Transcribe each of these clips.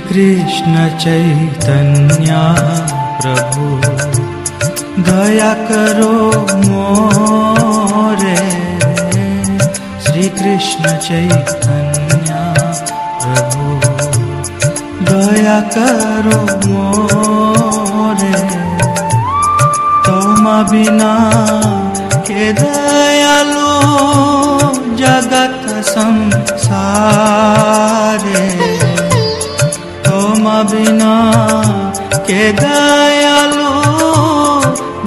कृष्ण चैतन्य प्रभु दया करो मोरे। श्री कृष्ण चैतन्य प्रभु दया करो मोरे। तुम बिना के दयालु जगत संसारे। तुम बिना के दयालु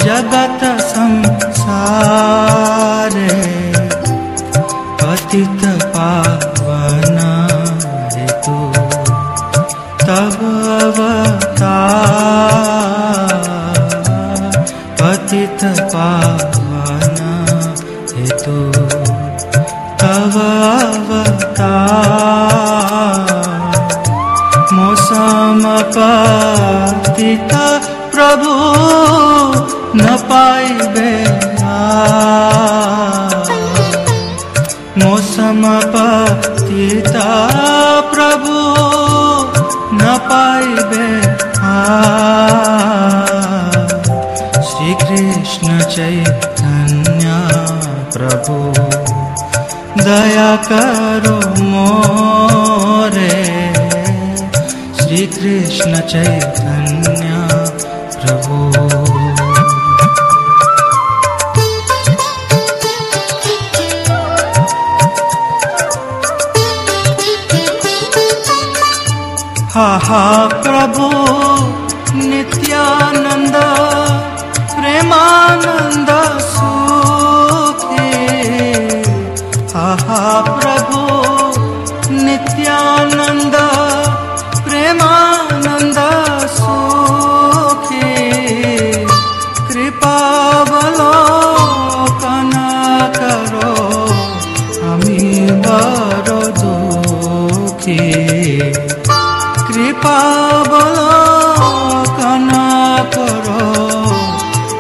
जगत संसारे। पतित पावन हेतु तब अवतार। पतित पावन हेतु तब अवतार। मौसम पतित प्रभु न पाइबे मौसम पतित प्रभु न पाइबे। श्री कृष्ण चैतन्य प्रभु दया करो मोरे। श्री कृष्ण चैतन्य प्रभु। हा हा प्रभु नित्यानंद प्रेमानंद सुखी। हा हा प्रभु नित्यानंद प्रेमानंद सुखी। कृपावलोकन करो हमी बड़ दुखी। कृपावलोकन करो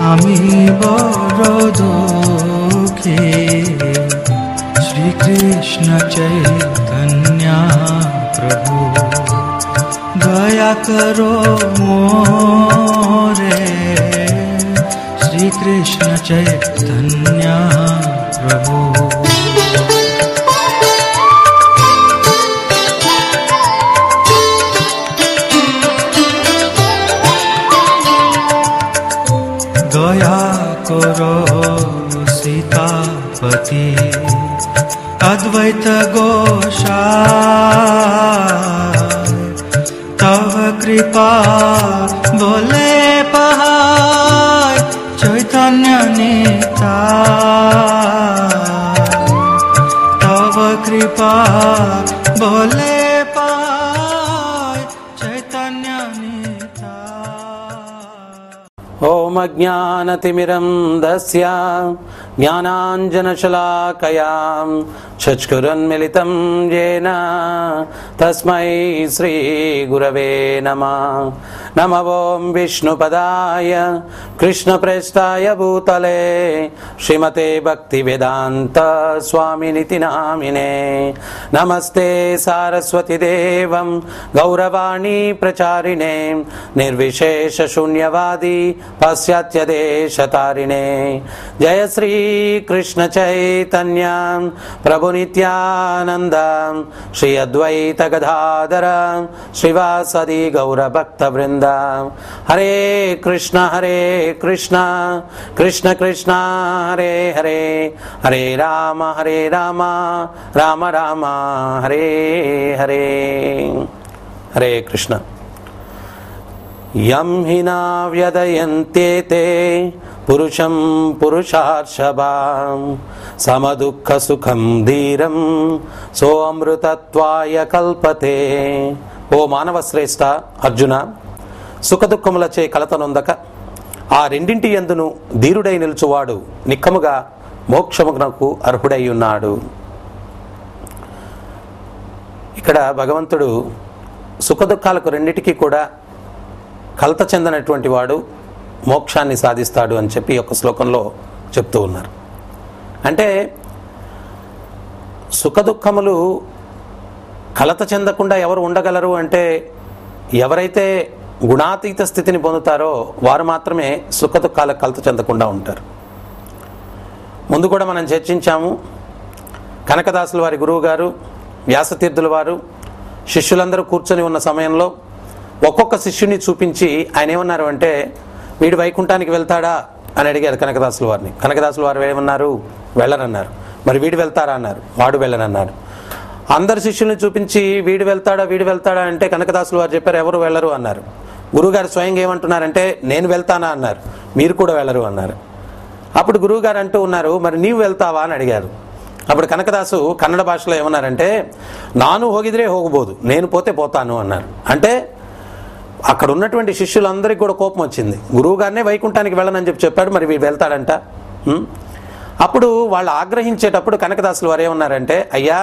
हमी बड़ दुखी। श्री कृष्ण चैतन्य प्रभु दया करो मोरे। श्री कृष्ण चैतन्य प्रभु। दया करो सीतापति अद्वैत गोसाई। तव कृपा बोले पहाय चैतन्य निताय। तव कृपा बोले पहाय चैतन्य निताय। ओम अज्ञानतिमिरन्धस्य ज्ञानाञ्जनशलाकया चक्षुरुन्मिलितं येन तस्मै श्रीगुरवे नमः। नमः ओं विष्णुपदाय कृष्णप्रेष्ठाय भूतले श्रीमते भक्तिवेदान्त स्वामिनिति नामिने। नमस्ते सारस्वती देवं गौरवाणी प्रचारिणे निर्विशेषशून्यवादी पाश्चात्यदेशतारिणे। जय श्री कृष्ण चैतन्य प्रभु नित्यानंद श्री अद्वैत गदाधर श्रीवासदि गौर भक्त वृंद। हरे कृष्ण कृष्ण कृष्ण हरे हरे। हरे राम राम राम हरे हरे। हरे कृष्ण। यं हि न व्यदयन्त्येते पुरुषं पुरुषार्षभां समदुःख सुखं धीरं सोऽमृतत्वाय कल्पते। ఓ మానవ శ్రేష్ఠ అర్జున, సుఖదుఖములచే కలతనొందక ఆ రెండింటి యందును ధీరుడై నిలుచువాడు నిక్కముగా మోక్షమునకు అర్హుడై ఉన్నాడు. ఇక్కడ భగవంతుడు సుఖదుఖాలకు రెండిటికి కూడా కలత చెందనటువంటి వాడు మోక్షాన్ని సాధిస్తాడు అని చెప్పి ఒక శ్లోకంలో చెప్తూ ఉన్నారు. అంటే సుఖదుఖములు కలత చెందకుండా ఎవరు ఉండగలరు అంటే ఎవరైతే గుణాతీత స్థితిని పొందుతారో వారు మాత్రమే సుఖదుఖాలకు కలత చెందకుండా ఉంటారు. ముందు కూడా మనం చర్చించాము. కనకదాసుల వారి గురువు గారు వ్యాసతీర్థుల వారు శిష్యులందరూ కూర్చొని ఉన్న సమయంలో ఒక్కొక్క శిష్యుని చూపించి ఆయన ఏమన్నారు అంటే, వీడు వైకుంఠానికి వెళ్తాడా అని అడిగారు కనకదాసుల వారిని. కనకదాసుల వారు ఏమన్నారు? వెళ్ళనన్నారు. మరి వీడు వెళ్తారా అన్నారు. వాడు వెళ్ళనన్నాడు. అందరు శిష్యుల్ని చూపించి వీడు వెళ్తాడా అంటే కనకదాసుల వారు చెప్పారు, ఎవరు వెళ్ళరు అన్నారు. గురువుగారు స్వయంగా ఏమంటున్నారంటే, నేను వెళ్తానా అన్నారు. మీరు కూడా వెళ్ళరు అన్నారు. అప్పుడు గురువుగారు అంటూ ఉన్నారు, మరి నీవు వెళ్తావా అని అడిగారు. అప్పుడు కనకదాసు కన్నడ భాషలో ఏమన్నారంటే, నాను హోగిదిరే హోగబోదు, నేను పోతే పోతాను అన్నారు. అంటే అక్కడ ఉన్నటువంటి శిష్యులందరికీ కూడా కోపం వచ్చింది. గురువుగారినే వైకుంఠానికి వెళ్ళనని చెప్పాడు, మరి వీడు వెళ్తాడంట. అప్పుడు వాళ్ళు ఆగ్రహించేటప్పుడు కనకదాసులు వారు ఏమన్నారంటే, అయ్యా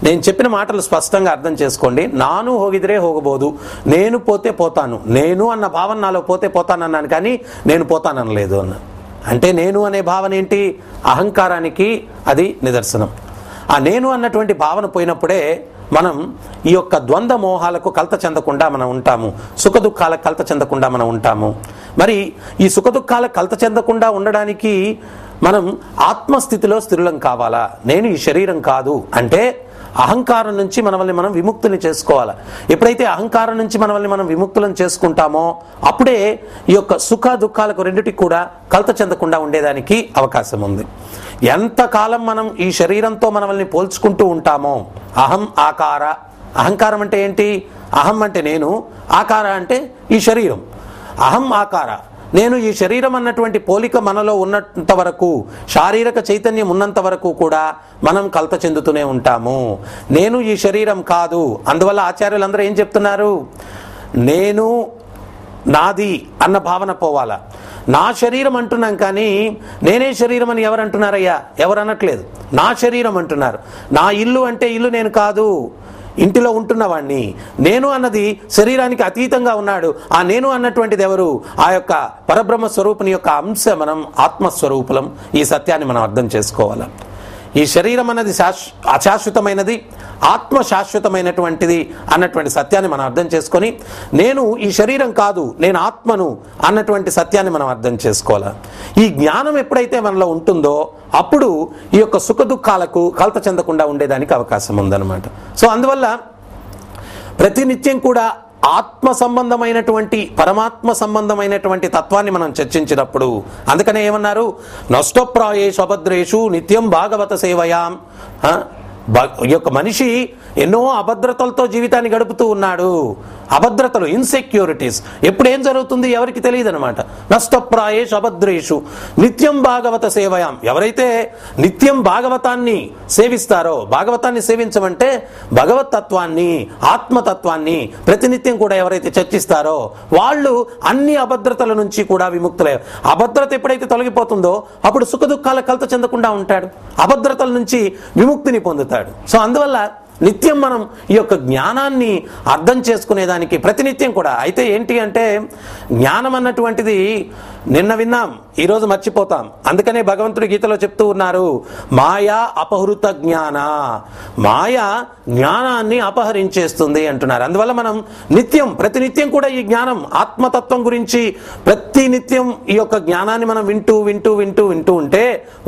నేను చెప్పిన మాటలు స్పష్టంగా అర్థం చేసుకోండి. నాను హోగిదిరే హోగబోదు, నేను పోతే పోతాను, నేను అన్న భావన నాలో పోతే పోతానన్నాను కానీ నేను పోతాననలేదు అన్నాను. అంటే నేను అనే భావన ఏంటి? అహంకారానికి అది నిదర్శనం. ఆ నేను అన్నటువంటి భావన పోయినప్పుడే మనం ఈ యొక్క ద్వంద్వ మోహాలకు కలత చెందకుండా మనం ఉంటాము, సుఖ దుఃఖాలకు కలత చెందకుండా మనం ఉంటాము. మరి ఈ సుఖ దుఃఖాలకు కలత చెందకుండా ఉండడానికి మనం ఆత్మస్థితిలో స్థిరులం కావాలా? నేను ఈ శరీరం కాదు అంటే అహంకారం నుంచి మనల్ని మనం విముక్తుని చేసుకోవాలి. ఎప్పుడైతే అహంకారం నుంచి మనల్ని మనం విముక్తులను చేసుకుంటామో అప్పుడే ఈ యొక్క సుఖ దుఃఖాలకు రెండిటికి కూడా కలత చెందకుండా ఉండేదానికి అవకాశం ఉంది. ఎంతకాలం మనం ఈ శరీరంతో మనల్ని పోల్చుకుంటూ ఉంటామో, అహం ఆకార, అహంకారం అంటే ఏంటి? అహం అంటే నేను, ఆకార అంటే ఈ శరీరం. అహం ఆకార, నేను ఈ శరీరం అన్నటువంటి పోలిక మనలో ఉన్నంత వరకు, శారీరక చైతన్యం ఉన్నంత వరకు కూడా మనం కలత చెందుతూనే ఉంటాము. నేను ఈ శరీరం కాదు. అందువల్ల ఆచార్యులందరూ ఏం చెప్తున్నారు? నేను నాది అన్న భావన పోవాలా. నా శరీరం అంటున్నాం కానీ నేనే శరీరం అని ఎవరు అంటున్నారయ్యా? ఎవరు అనట్లేదు. నా శరీరం అంటున్నారు. నా ఇల్లు అంటే ఇల్లు నేను కాదు, ఇంటిలో ఉంటున్నవాడిని. నేను అన్నది శరీరానికి అతీతంగా ఉన్నాడు. ఆ నేను అన్నటువంటిది ఎవరు? ఆ యొక్క పరబ్రహ్మ స్వరూపుని యొక్క అంశ, మనం ఆత్మస్వరూపులం. ఈ సత్యాన్ని మనం అర్థం చేసుకోవాలి. ఈ శరీరం అన్నది అశాశ్వతమైనది, ఆత్మ శాశ్వతమైనటువంటిది అన్నటువంటి సత్యాన్ని మనం అర్థం చేసుకొని, నేను ఈ శరీరం కాదు, నేను ఆత్మను అన్నటువంటి సత్యాన్ని మనం అర్థం చేసుకోవాలి. ఈ జ్ఞానం ఎప్పుడైతే మనలో ఉంటుందో అప్పుడు ఈ యొక్క సుఖ దుఃఖాలకు కలత చెందకుండా ఉండేదానికి అవకాశం ఉందన్నమాట. సో అందువల్ల ప్రతినిత్యం కూడా ఆత్మ సంబంధమైనటువంటి, పరమాత్మ సంబంధమైనటువంటి తత్వాన్ని మనం చర్చించినప్పుడు, అందుకనే ఏమన్నారు? నష్టప్రాయేషు అభద్రేషు నిత్యం భాగవత సేవయాం. ఈ యొక్క మనిషి ఎన్నో అభద్రతలతో జీవితాన్ని గడుపుతూ ఉన్నాడు. అభద్రతలు, ఇన్సెక్యూరిటీస్. ఎప్పుడు ఏం జరుగుతుంది ఎవరికి తెలియదు అనమాట. నష్టప్రాయేషు అభద్రేషు నిత్యం భాగవత సేవయాం. ఎవరైతే నిత్యం భాగవతాన్ని సేవిస్తారో, భాగవతాన్ని సేవించమంటే భగవత్ తత్వాన్ని, ఆత్మతత్వాన్ని ప్రతినిత్యం కూడా ఎవరైతే చర్చిస్తారో వాళ్ళు అన్ని అభద్రతల నుంచి కూడా విముక్తులే. అభద్రత ఎప్పుడైతే తొలగిపోతుందో అప్పుడు సుఖ దుఃఖాల కలత చెందకుండా ఉంటాడు, అభద్రతల నుంచి విముక్తిని పొందుతాడు. సో అందువల్ల నిత్యం మనం ఈ యొక్క జ్ఞానాన్ని అర్థం చేసుకునేదానికి ప్రతినిత్యం కూడా. అయితే ఏంటి అంటే జ్ఞానం అన్నటువంటిది నిన్న విన్నాం, ఈరోజు మర్చిపోతాం. అందుకనే భగవంతుడి గీతలో చెప్తూ ఉన్నారు, మాయా అపహృత జ్ఞాన. మాయ జ్ఞానాన్ని అపహరించేస్తుంది అంటున్నారు. అందువల్ల మనం నిత్యం, ప్రతినిత్యం కూడా ఈ జ్ఞానం, ఆత్మతత్వం గురించి ప్రతినిత్యం ఈ యొక్క జ్ఞానాన్ని మనం వింటూ వింటూ వింటూ వింటూ ఉంటే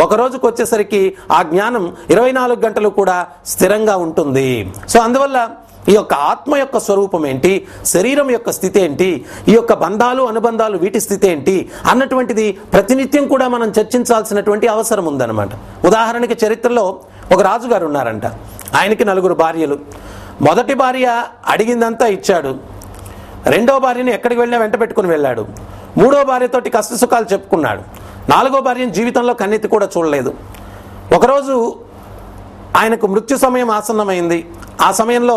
ఒక రోజుకు వచ్చేసరికి ఆ జ్ఞానం 24 గంటలు కూడా స్థిరంగా ఉంటుంది. సో అందువల్ల ఈ యొక్క ఆత్మ యొక్క స్వరూపం ఏంటి, శరీరం యొక్క స్థితి ఏంటి, ఈ యొక్క బంధాలు అనుబంధాలు వీటి స్థితి ఏంటి అన్నటువంటిది ప్రతినిత్యం కూడా మనం చర్చించాల్సినటువంటి అవసరం ఉందన్నమాట. ఉదాహరణకి చరిత్రలో ఒక రాజుగారు ఉన్నారంట. ఆయనకి 4 భార్యలు. మొదటి భార్య అడిగిందంతా ఇచ్చాడు. రెండో భార్యని ఎక్కడికి వెళ్ళినా వెంట పెట్టుకుని వెళ్ళాడు. మూడో భార్యతోటి కష్ట సుఖాలు చెప్పుకున్నాడు. 4వ భార్యను జీవితంలో కన్నెత్తి కూడా చూడలేదు. ఒకరోజు ఆయనకు మృత్యు సమయం ఆసన్నమైంది. ఆ సమయంలో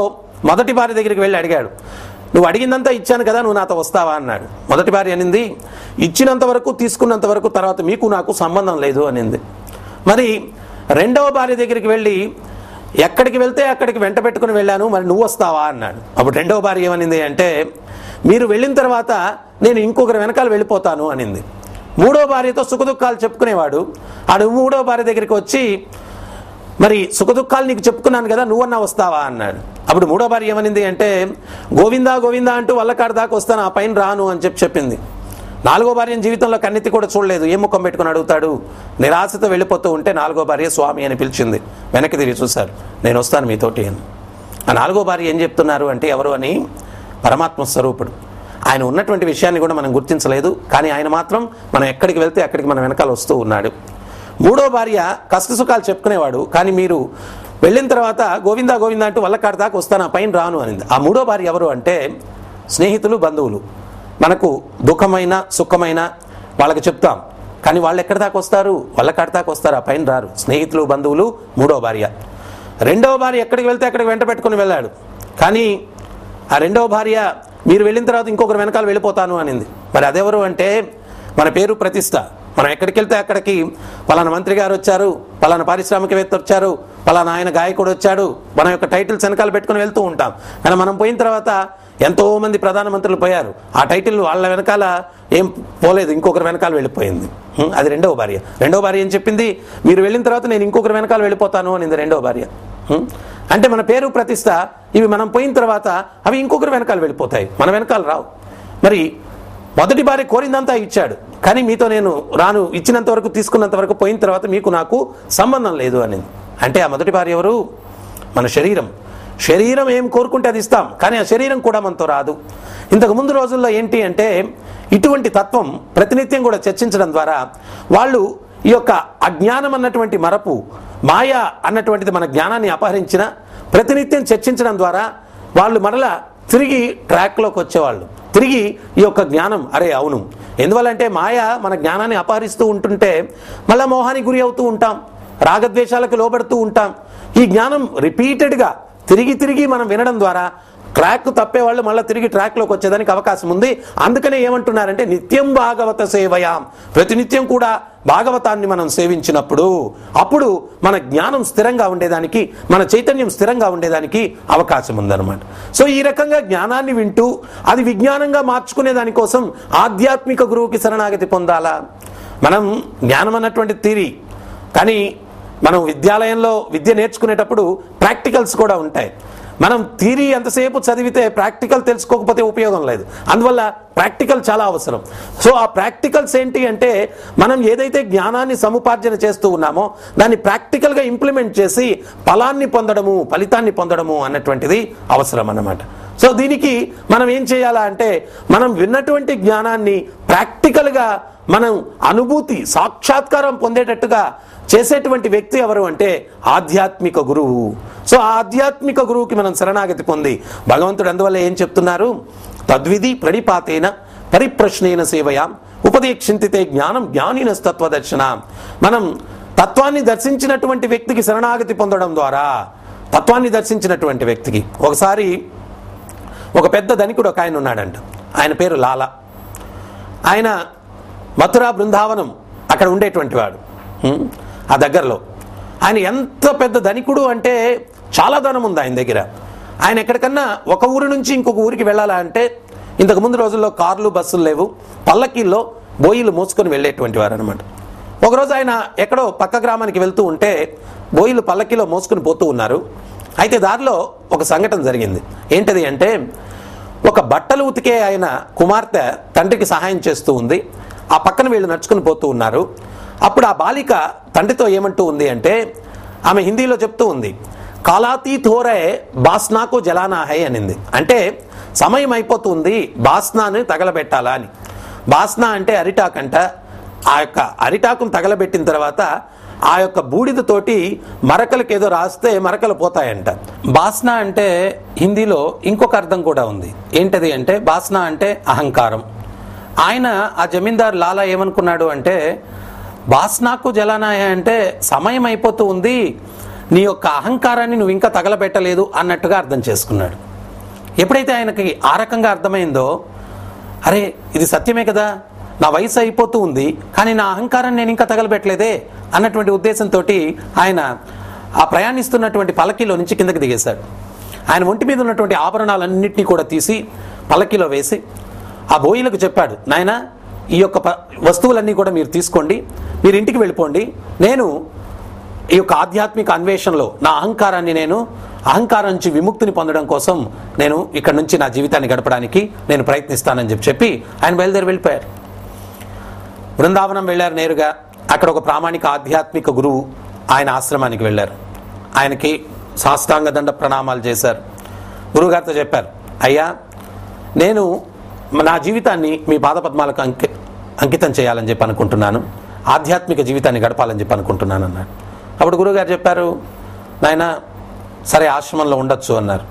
మొదటి భార్య దగ్గరికి వెళ్ళి అడిగాడు, నువ్వు అడిగిందంతా ఇచ్చాను కదా, నువ్వు నాతో వస్తావా అన్నాడు. మొదటి భార్య అనింది, ఇచ్చినంత వరకు తీసుకున్నంత వరకు, తర్వాత మీకు నాకు సంబంధం లేదు అనింది. మరి రెండవ భార్య దగ్గరికి వెళ్ళి ఎక్కడికి వెళ్తే అక్కడికి వెంట పెట్టుకుని వెళ్ళాను, మరి నువ్వు వస్తావా అన్నాడు. అప్పుడు రెండవ భార్య ఏమనింది అంటే, మీరు వెళ్ళిన తర్వాత నేను ఇంకొకరి వెనకాల వెళ్ళిపోతాను అనింది. మూడో భార్యతో సుఖదుఖాలు చెప్పుకునేవాడు. ఆడు మూడో భార్య దగ్గరికి వచ్చి, మరి సుఖదుఖాలు నీకు చెప్పుకున్నాను కదా, నువ్వన్నా వస్తావా అన్నాడు. అప్పుడు మూడో భార్య ఏమనింది అంటే, గోవిందా గోవిందా అంటూ వల్లకాడ దాకా వస్తాను, ఆ పైన రాను అని చెప్పింది. నాలుగో భార్యను జీవితంలో కన్నెత్తి కూడా చూడలేదు, ఏ ముఖం పెట్టుకుని అడుగుతాడు. నిరాశతో వెళ్ళిపోతూ ఉంటే నాలుగో భార్య స్వామి అని పిలిచింది. వెనక్కి తిరిగి చూశారు, నేను వస్తాను మీతోటి అని. ఆ నాలుగో భార్య ఏం చెప్తున్నారు అంటే, ఎవరు అని, పరమాత్మ స్వరూపుడు. ఆయన ఉన్నటువంటి విషయాన్ని కూడా మనం గుర్తించలేదు, కానీ ఆయన మాత్రం మనం ఎక్కడికి వెళ్తే అక్కడికి మన వెనకాల వస్తూ ఉన్నాడు. మూడో భార్య కష్టసుఖాలు చెప్పుకునేవాడు, కానీ మీరు వెళ్ళిన తర్వాత గోవిందా గోవిందా అంటూ వల్లకాడ దాకా వస్తాను, ఆ పైన రాను అనింది. ఆ మూడో భార్య ఎవరు అంటే, స్నేహితులు, బంధువులు. మనకు దుఃఖమైన సుఖమైన వాళ్ళకి చెప్తాం, కానీ వాళ్ళు ఎక్కడి దాకా వస్తారు, వల్లకాడ దాకా వస్తారు, ఆ పైన రారు. స్నేహితులు, బంధువులు మూడో భార్య. రెండవ భార్య ఎక్కడికి వెళ్తే అక్కడికి వెంట పెట్టుకుని వెళ్ళాడు, కానీ ఆ రెండవ భార్య మీరు వెళ్ళిన తర్వాత ఇంకొకరు వెనకాల వెళ్ళిపోతాను అనింది. మరి అదెవరు అంటే, మన పేరు ప్రతిష్ట. మనం ఎక్కడికి వెళ్తే అక్కడికి పలానా మంత్రి గారు వచ్చారు, పలానా పారిశ్రామికవేత్త వచ్చారు, పలానా ఆయన గాయకుడు వచ్చాడు, మన యొక్క టైటిల్స్ వెనకాల పెట్టుకుని వెళ్తూ ఉంటాం. కానీ మనం పోయిన తర్వాత ఎంతోమంది ప్రధానమంత్రులు పోయారు, ఆ టైటిల్ వాళ్ళ వెనకాల ఏం పోలేదు, ఇంకొకరు వెనకాల వెళ్ళిపోయింది. అది రెండవ భార్య. రెండవ భార్య ఏం చెప్పింది, మీరు వెళ్ళిన తర్వాత నేను ఇంకొకరు వెనకాల వెళ్ళిపోతాను అనింది రెండవ భార్య. అంటే మన పేరు ప్రతిష్ట ఇవి మనం పోయిన తర్వాత అవి ఇంకొకరు వెనకాల వెళ్ళిపోతాయి, మన వెనకాల రావు. మరి మొదటి భార్య కోరిందంతా ఇచ్చాడు, కానీ మీతో నేను రాను, ఇచ్చినంత వరకు తీసుకున్నంత వరకు, పోయిన తర్వాత మీకు నాకు సంబంధం లేదు అనింది. అంటే ఆ మొదటి భార్య ఎవరు, మన శరీరం. శరీరం ఏం కోరుకుంటే అది ఇస్తాం, కానీ ఆ శరీరం కూడా మనతో రాదు. ఇంతకు ముందు రోజుల్లో ఏంటి అంటే, ఇటువంటి తత్వం ప్రతినిత్యం కూడా చర్చించడం ద్వారా వాళ్ళు ఈ యొక్క అజ్ఞానం అన్నటువంటి మరపు, మాయ అన్నటువంటిది మన జ్ఞానాన్ని అపహరించిన ప్రతినిత్యం చర్చించడం ద్వారా వాళ్ళు మరలా తిరిగి ట్రాక్లోకి వచ్చేవాళ్ళు. తిరిగి ఈ యొక్క జ్ఞానం, అరే అవును, ఎందువల్లంటే మాయ మన జ్ఞానాన్ని అపహరిస్తూ ఉంటుంటే మళ్ళీ మోహానికి గురి అవుతూ ఉంటాం, రాగద్వేషాలకు లోబడుతూ ఉంటాం. ఈ జ్ఞానం రిపీటెడ్గా తిరిగి తిరిగి మనం వినడం ద్వారా ట్రాక్ తప్పేవాళ్ళు మళ్ళీ తిరిగి ట్రాక్లోకి వచ్చేదానికి అవకాశం ఉంది. అందుకనే ఏమంటున్నారంటే, నిత్యం భాగవత సేవయాం, ప్రతినిత్యం కూడా భాగవతాన్ని మనం సేవించినప్పుడు అప్పుడు మన జ్ఞానం స్థిరంగా ఉండేదానికి, మన చైతన్యం స్థిరంగా ఉండేదానికి అవకాశం ఉందన్నమాట. సో ఈ రకంగా జ్ఞానాన్ని వింటూ అది విజ్ఞానంగా మార్చుకునే దానికోసం ఆధ్యాత్మిక గురువుకి శరణాగతి పొందాలా. మనం జ్ఞానం అన్నటువంటి థియరీ, కానీ మనం విద్యాలయంలో విద్య నేర్చుకునేటప్పుడు ప్రాక్టికల్స్ కూడా ఉంటాయి. మనం థియరీ ఎంతసేపు చదివితే ప్రాక్టికల్ తెలుసుకోకపోతే ఉపయోగం లేదు. అందువల్ల ప్రాక్టికల్ చాలా అవసరం. సో ఆ ప్రాక్టికల్స్ ఏంటి అంటే, మనం ఏదైతే జ్ఞానాన్ని సముపార్జన చేస్తూ ఉన్నామో దాన్ని ప్రాక్టికల్గా ఇంప్లిమెంట్ చేసి ఫలాన్ని పొందడము, ఫలితాన్ని పొందడము అన్నటువంటిది అవసరం అన్నమాట. సో దీనికి మనం ఏం చేయాలా అంటే, మనం విన్నటువంటి జ్ఞానాన్ని ప్రాక్టికల్గా మనం అనుభూతి, సాక్షాత్కారం పొందేటట్టుగా చేసేటువంటి వ్యక్తి ఎవరు అంటే ఆధ్యాత్మిక గురువు. సో ఆ ఆధ్యాత్మిక గురువుకి మనం శరణాగతి పొంది, భగవంతుడు అందువల్ల ఏం చెప్తున్నారు, తద్విధి ప్రణిపాతేన పరిప్రశ్నేన సేవయాం ఉపదేక్షింతితే జ్ఞానం జ్ఞానినస్తత్వదర్శన. మనం తత్వాన్ని దర్శించినటువంటి వ్యక్తికి శరణాగతి పొందడం ద్వారా, తత్వాన్ని దర్శించినటువంటి వ్యక్తికి, ఒకసారి ఒక పెద్ద ధనికుడు ఒక ఆయన ఉన్నాడంట, ఆయన పేరు లాలా. ఆయన మథురా బృందావనం అక్కడ ఉండేటువంటి వాడు, ఆ దగ్గరలో. ఆయన ఎంత పెద్ద ధనికుడు అంటే చాలా ధనం ఉంది ఆయన దగ్గర. ఆయన ఎక్కడికన్నా ఒక ఊరి నుంచి ఇంకొక ఊరికి వెళ్ళాలా అంటే, ఇంతకు ముందు రోజుల్లో కార్లు, బస్సులు లేవు, పల్లకీల్లో బోయిలు మోసుకొని వెళ్ళేటువంటి వారు అనమాట. ఒకరోజు ఆయన ఎక్కడో పక్క గ్రామానికి వెళ్తూ ఉంటే బోయిలు పల్లకీలో మోసుకొని పోతూ ఉన్నారు. అయితే దారిలో ఒక సంఘటన జరిగింది. ఏంటది అంటే, ఒక బట్టలు ఉతికే ఆయన కుమార్తె తండ్రికి సహాయం చేస్తూ ఉంది. ఆ పక్కన వీళ్ళు నడుచుకుని పోతూ ఉన్నారు. అప్పుడు ఆ బాలిక తండ్రితో ఏమంటూ ఉంది అంటే, ఆమె హిందీలో చెప్తూ ఉంది, కాలాతీత్ హోరే బాస్నాకు జలానా హై అనింది. అంటే సమయం అయిపోతుంది, బాస్నాని తగలబెట్టాలా అని. బాస్నా అంటే అరిటాక్ అంట. ఆ యొక్క అరిటాకును తగలబెట్టిన తర్వాత ఆ యొక్క బూడిదతోటి మరకలకి ఏదో రాస్తే మరకలు పోతాయంట. బాస్నా అంటే హిందీలో ఇంకొక అర్థం కూడా ఉంది. ఏంటది అంటే, బాస్నా అంటే అహంకారం. ఆయన ఆ జమీందార్ లాలా ఏమనుకున్నాడు అంటే, బాస్నాకు జలానాయ అంటే సమయం అయిపోతూ ఉంది, నీ యొక్క అహంకారాన్ని నువ్వు ఇంకా తగలబెట్టలేదు అన్నట్టుగా అర్థం చేసుకున్నాడు. ఎప్పుడైతే ఆయనకి ఆ రకంగా అర్థమైందో, అరే ఇది సత్యమే కదా, నా వయసు అయిపోతూ ఉంది కానీ నా అహంకారాన్ని నేను ఇంకా తగలబెట్టలేదే అన్నటువంటి ఉద్దేశంతో ఆయన ఆ ప్రయాణిస్తున్నటువంటి పల్లకీలో నుంచి కిందకి దిగేశాడు. ఆయన ఒంటి మీద ఉన్నటువంటి ఆభరణాలన్నింటినీ కూడా తీసి పల్లకీలో వేసి ఆ బోయిలకు చెప్పాడు, నాయనా ఈ యొక్క వస్తువులన్నీ కూడా మీరు తీసుకోండి, మీరు ఇంటికి వెళ్ళిపోండి, నేను ఈ యొక్క ఆధ్యాత్మిక అన్వేషణలో నా అహంకారం నుంచి విముక్తిని పొందడం కోసం నేను ఇక్కడ నుంచి నా జీవితాన్ని గడపడానికి నేను ప్రయత్నిస్తానని చెప్పి ఆయన బయలుదేరి వెళ్ళిపోయారు. బృందావనం వెళ్ళారు నేరుగా. అక్కడ ఒక ప్రామాణిక ఆధ్యాత్మిక గురువు ఆయన ఆశ్రమానికి వెళ్ళారు. ఆయనకి సాష్టాంగ దండ ప్రణామాలు చేశారు. గురువుగారితో చెప్పారు, అయ్యా నేను నా జీవితాన్ని మీ పాదపద్మాలకు అంకితం చేయాలని చెప్పి అనుకుంటున్నాను, ఆధ్యాత్మిక జీవితాన్ని గడపాలని చెప్పి అనుకుంటున్నాను అన్నాడు. అప్పుడు గురువుగారు చెప్పారు, నాయన సరే ఆశ్రమంలో ఉండొచ్చు అన్నారు.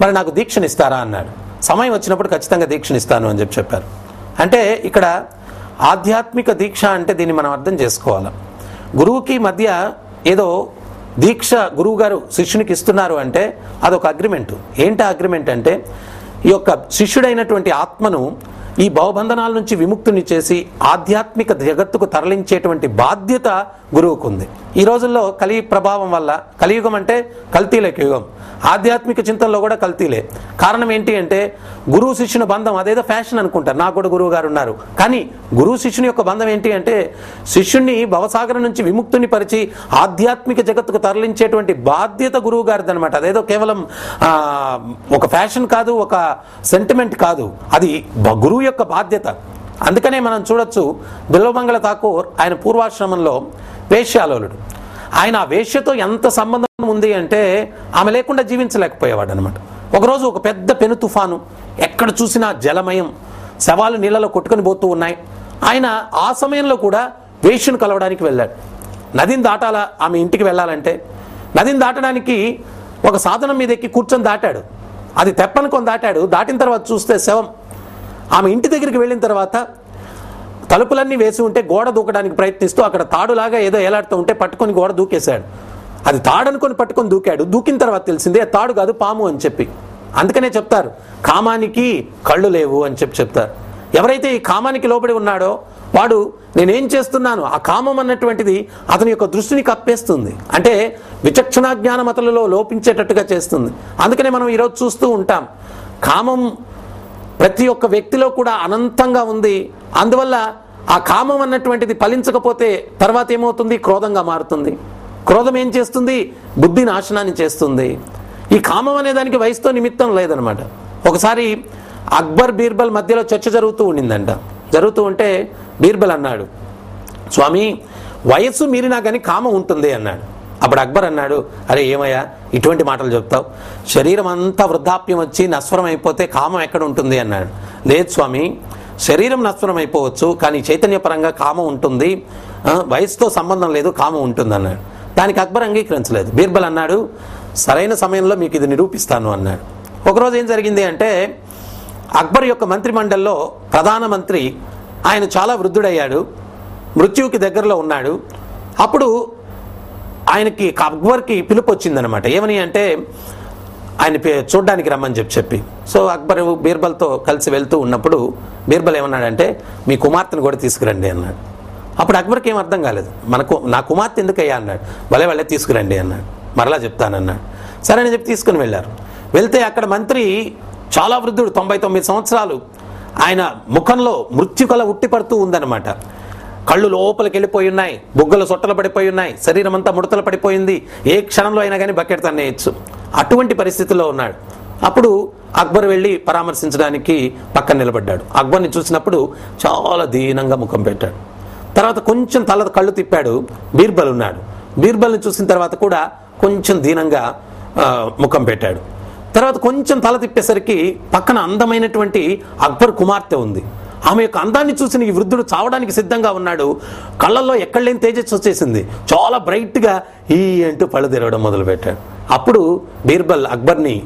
మరి నాకు దీక్షనిస్తారా అన్నాడు. సమయం వచ్చినప్పుడు ఖచ్చితంగా దీక్షనిస్తాను అని చెప్పారు. అంటే ఇక్కడ ఆధ్యాత్మిక దీక్ష అంటే దీన్ని మనం అర్థం చేసుకోవాలి. గురువుకి మధ్య ఏదో దీక్ష గురువు గారు శిష్యునికి ఇస్తున్నారు అంటే అదొక అగ్రిమెంట్. ఏంటి అగ్రిమెంట్ అంటే ఈ యొక్క శిష్యుడైనటువంటి ఆత్మను ఈ భవబంధనాల నుంచి విముక్తిని చేసి ఆధ్యాత్మిక జగత్తుకు తరలించేటువంటి బాధ్యత గురువుకు ఉంది. ఈ రోజుల్లో కలి ప్రభావం వల్ల, కలియుగం అంటే కల్తీలకు యుగం, ఆధ్యాత్మిక చింతనలో కూడా కల్తీలే. కారణం ఏంటి అంటే గురువు శిష్యుని బంధం అదేదో ఫ్యాషన్ అనుకుంటారు. నాకు కూడా గురువు గారు ఉన్నారు, కానీ గురువు శిష్యుని యొక్క బంధం ఏంటి అంటే శిష్యుణ్ణి భవసాగరం నుంచి విముక్తిని పరిచి ఆధ్యాత్మిక జగత్తుకు తరలించేటువంటి బాధ్యత గురువు గారిది అనమాట. అదేదో కేవలం ఒక ఫ్యాషన్ కాదు, ఒక సెంటిమెంట్ కాదు, అది గురువు యొక్క బాధ్యత. అందుకనే మనం చూడొచ్చు, బిల్వమంగళ ఠాకూర్ ఆయన పూర్వాశ్రమంలో వేశ్యాలోలుడు. ఆయన ఆ వేశ్యతో ఎంత సంబంధం ఉంది అంటే ఆమె లేకుండా జీవించలేకపోయేవాడు అనమాట. ఒకరోజు ఒక పెద్ద పెను తుఫాను, ఎక్కడ చూసినా జలమయం, శవాలు నీళ్ళలో కొట్టుకొని పోతూ ఉన్నాయి. ఆయన ఆ సమయంలో కూడా వేశ్యను కలవడానికి వెళ్ళాడు. నదిని దాటాలా, ఆమె ఇంటికి వెళ్ళాలంటే నదిని దాటడానికి ఒక సాధనం మీద ఎక్కి కూర్చొని దాటాడు. అది తెప్పనుకొని దాటాడు. దాటిన తర్వాత చూస్తే శవం. ఆమె ఇంటి దగ్గరికి వెళ్ళిన తర్వాత తలుపులన్నీ వేసి ఉంటే గోడ దూకడానికి ప్రయత్నిస్తూ అక్కడ తాడులాగా ఏదో ఏలాడుతూ ఉంటే పట్టుకొని గోడ దూకేశాడు. అది తాడనుకొని పట్టుకొని దూకాడు. దూకిన తర్వాత తెలిసిందే తాడు కాదు పాము అని చెప్పి. అందుకనే చెప్తారు కామానికి కళ్ళు లేవు అని చెప్తారు. ఎవరైతే ఈ కామానికి లోబడి ఉన్నాడో వాడు నేనేం చేస్తున్నాను, ఆ కామం అన్నటువంటిది అతని యొక్క దృష్టిని కప్పేస్తుంది. అంటే విచక్షణ జ్ఞానం అతనిలో లోపించేటట్టుగా చేస్తుంది. అందుకనే మనం ఈరోజు చూస్తూ ఉంటాం, కామం ప్రతి ఒక్క వ్యక్తిలో కూడా అనంతంగా ఉంది. అందువల్ల ఆ కామం అన్నటువంటిది ఫలించకపోతే తర్వాత ఏమవుతుంది, క్రోధంగా మారుతుంది. క్రోధం ఏం చేస్తుంది, బుద్ధి నాశనాన్ని చేస్తుంది. ఈ కామం అనే దానికి వయసుతో నిమిత్తం లేదనమాట. ఒకసారి అక్బర్ బీర్బల్ మధ్యలో చర్చ జరుగుతూ ఉండిందంట. జరుగుతూ ఉంటే బీర్బల్ అన్నాడు, స్వామి వయస్సు మీరినా కానీ కామం ఉంటుంది అన్నాడు. అప్పుడు అక్బర్ అన్నాడు, అరే ఏమయ్యా ఇటువంటి మాటలు చెప్తావు, శరీరం అంతా వృద్ధాప్యం వచ్చి నశ్వరం అయిపోతే కామం ఎక్కడ ఉంటుంది అన్నాడు. లేదు స్వామి, శరీరం నశ్వరం అయిపోవచ్చు కానీ చైతన్యపరంగా కామం ఉంటుంది, వయసుతో సంబంధం లేదు, కామం ఉంటుంది అన్నాడు. దానికి అక్బర్ అంగీకరించలేదు. బీర్బల్ అన్నాడు, సరైన సమయంలో మీకు ఇది నిరూపిస్తాను అన్నాడు. ఒకరోజు ఏం జరిగింది అంటే అక్బర్ యొక్క మంత్రిమండలిలో ప్రధానమంత్రి ఆయన చాలా వృద్ధుడయ్యాడు, మృత్యువుకి దగ్గరలో ఉన్నాడు. అప్పుడు ఆయనకి అక్బర్కి పిలుపు వచ్చిందనమాట. ఏమని అంటే ఆయన చూడ్డానికి రమ్మని చెప్పి. సో అక్బర్ బీర్బల్తో కలిసి వెళ్తూ ఉన్నప్పుడు బీర్బల్ ఏమన్నాడంటే మీ కుమార్తెను కూడా తీసుకురండి అన్నాడు. అప్పుడు అక్బర్కి ఏం అర్థం కాలేదు. నా కుమార్తె ఎందుకయ్యా అన్నాడు. వాళ్ళే తీసుకురండి అన్నాడు. మరలా చెప్తానన్నాడు. సరే అని చెప్పి తీసుకుని వెళ్ళారు. వెళ్తే అక్కడ మంత్రి చాలా వృద్ధుడు, 99 సంవత్సరాలు. ఆయన ముఖంలో మృత్యుకళ ఉట్టిపడుతూ ఉందన్నమాట. కళ్ళు లోపలికి వెళ్ళిపోయి ఉన్నాయి, బుగ్గలు సొట్టలు పడిపోయి ఉన్నాయి, శరీరం అంతా ముడతలు పడిపోయింది. ఏ క్షణంలో అయినా కానీ బకెట్ తన్నేయచ్చు. అటువంటి పరిస్థితిలో ఉన్నాడు. అప్పుడు అక్బర్ వెళ్ళి పరామర్శించడానికి పక్కన నిలబడ్డాడు. అక్బర్ని చూసినప్పుడు చాలా దీనంగా ముఖం పెట్టాడు. తర్వాత కొంచెం కళ్ళు తిప్పాడు. బీర్బల్ ఉన్నాడు. బీర్బల్ని చూసిన తర్వాత కూడా కొంచెం దీనంగా ముఖం పెట్టాడు. తర్వాత కొంచెం తల తిప్పేసరికి పక్కన అందమైనటువంటి అక్బర్ కుమార్తె ఉంది. ఆమె యొక్క అందాన్ని చూసిన ఈ వృద్ధుడు చావడానికి సిద్ధంగా ఉన్నాడు. కళ్ళల్లో ఎక్కడ లేని తేజస్సు వచ్చేసింది. చాలా బ్రైట్గా ఈ అంటూ పళ్ళు తెరవడం మొదలుపెట్టాడు. అప్పుడు బీర్బల్ అక్బర్ని